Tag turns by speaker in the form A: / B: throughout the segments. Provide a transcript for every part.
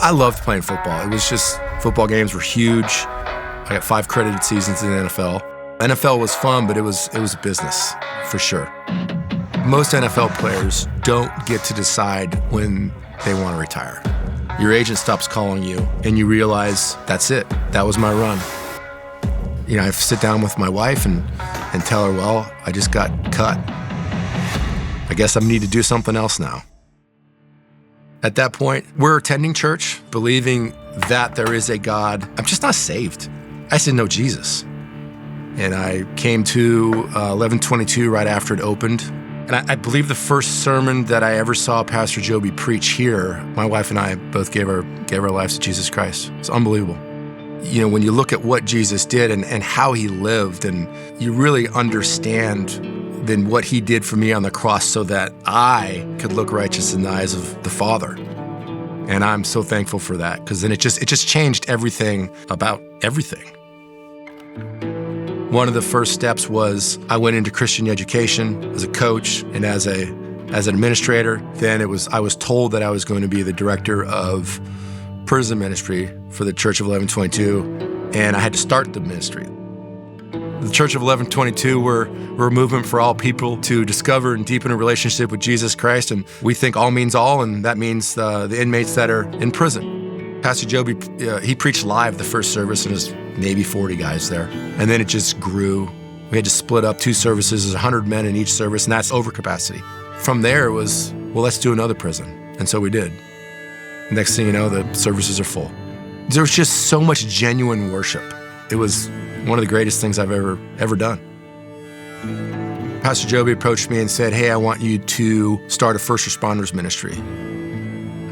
A: I loved playing football. It was just, football games were huge. I got 5 credited seasons in the NFL. NFL was fun, but it was a business, for sure. Most NFL players don't get to decide when they want to retire. Your agent stops calling you, and you realize, that's it. That was my run. You know, I sit down with my wife and tell her, well, I just got cut. I guess I need to do something else now. At that point, we're attending church, believing that there is a God. I'm just not saved. I said, no, Jesus. And I came to 1122 right after it opened. And I believe the first sermon that I ever saw Pastor Joby preach here, my wife and I both gave our lives to Jesus Christ. It's unbelievable. You know, when you look at what Jesus did and how he lived, and you really understand then what he did for me on the cross so that I could look righteous in the eyes of the Father. And I'm so thankful for that, because then it just changed everything about everything. One of the first steps was I went into Christian education as a coach and as an administrator. Then I was told that I was going to be the director of prison ministry for the Church of 1122, and I had to start the ministry. The Church of 1122, we're a movement for all people to discover and deepen a relationship with Jesus Christ, and we think all means all, and that means the inmates that are in prison. Pastor Joby, he preached live the first service, and there's maybe 40 guys there, and then it just grew. We had to split up 2 services. There's 100 men in each service, and that's over capacity. From there, it was, well, let's do another prison, and so we did. Next thing you know, the services are full. There was just so much genuine worship. It was one of the greatest things I've ever done. Pastor Joby approached me and said, hey, I want you to start a first responders ministry.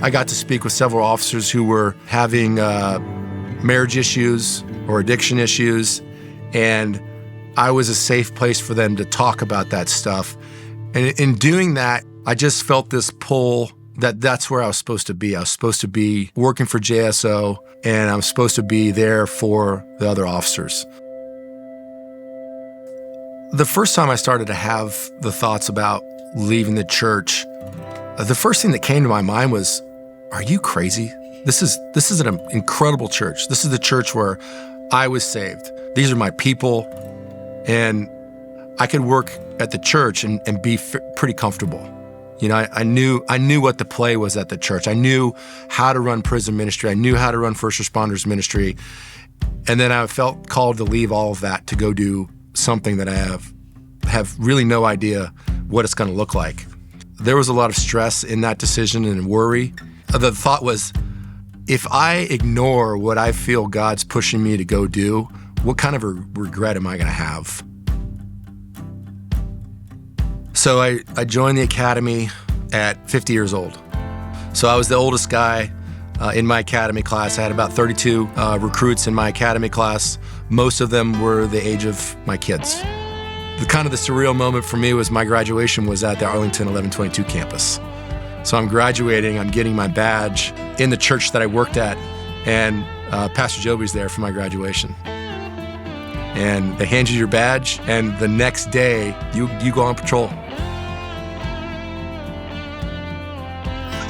A: I got to speak with several officers who were having marriage issues or addiction issues, and I was a safe place for them to talk about that stuff. And in doing that, I just felt this pull that's where I was supposed to be. I was supposed to be working for JSO, and I'm supposed to be there for the other officers. The first time I started to have the thoughts about leaving the church, the first thing that came to my mind was, are you crazy? This is an incredible church. This is the church where I was saved. These are my people, and I could work at the church and be pretty comfortable. You know, I knew what the play was at the church. I knew how to run prison ministry. I knew how to run first responders ministry. And then I felt called to leave all of that to go do something that I have really no idea what it's going to look like. There was a lot of stress in that decision and worry. The thought was, if I ignore what I feel God's pushing me to go do, what kind of a regret am I going to have? So I joined the academy at 50 years old. So I was the oldest guy in my academy class. I had about 32 recruits in my academy class. Most of them were the age of my kids. The surreal moment for me was my graduation was at the Arlington 1122 campus. So I'm graduating, I'm getting my badge in the church that I worked at, and Pastor Joby's there for my graduation. And they hand you your badge, and the next day, you go on patrol.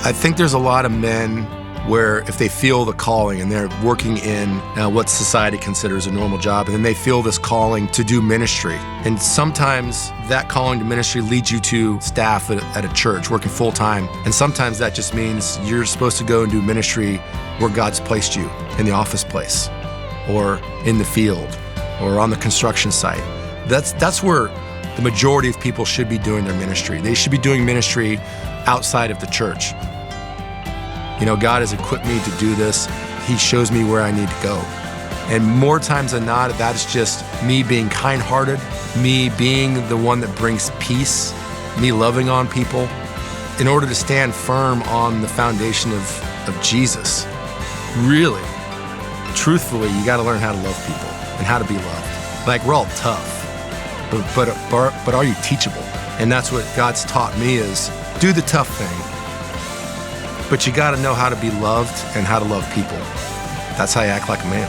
A: I think there's a lot of men where if they feel the calling and they're working in what society considers a normal job, and then they feel this calling to do ministry. And sometimes that calling to ministry leads you to staff at a church, working full time. And sometimes that just means you're supposed to go and do ministry where God's placed you, in the office place, or in the field, or on the construction site. That's where the majority of people should be doing their ministry. They should be doing ministry outside of the church. You know, God has equipped me to do this. He shows me where I need to go. And more times than not, that is just me being kind-hearted, me being the one that brings peace, me loving on people, in order to stand firm on the foundation of Jesus. Really, truthfully, you gotta learn how to love people and how to be loved. Like, we're all tough, but are you teachable? And that's what God's taught me is, do the tough thing, but you gotta know how to be loved and how to love people. That's how you act like a man.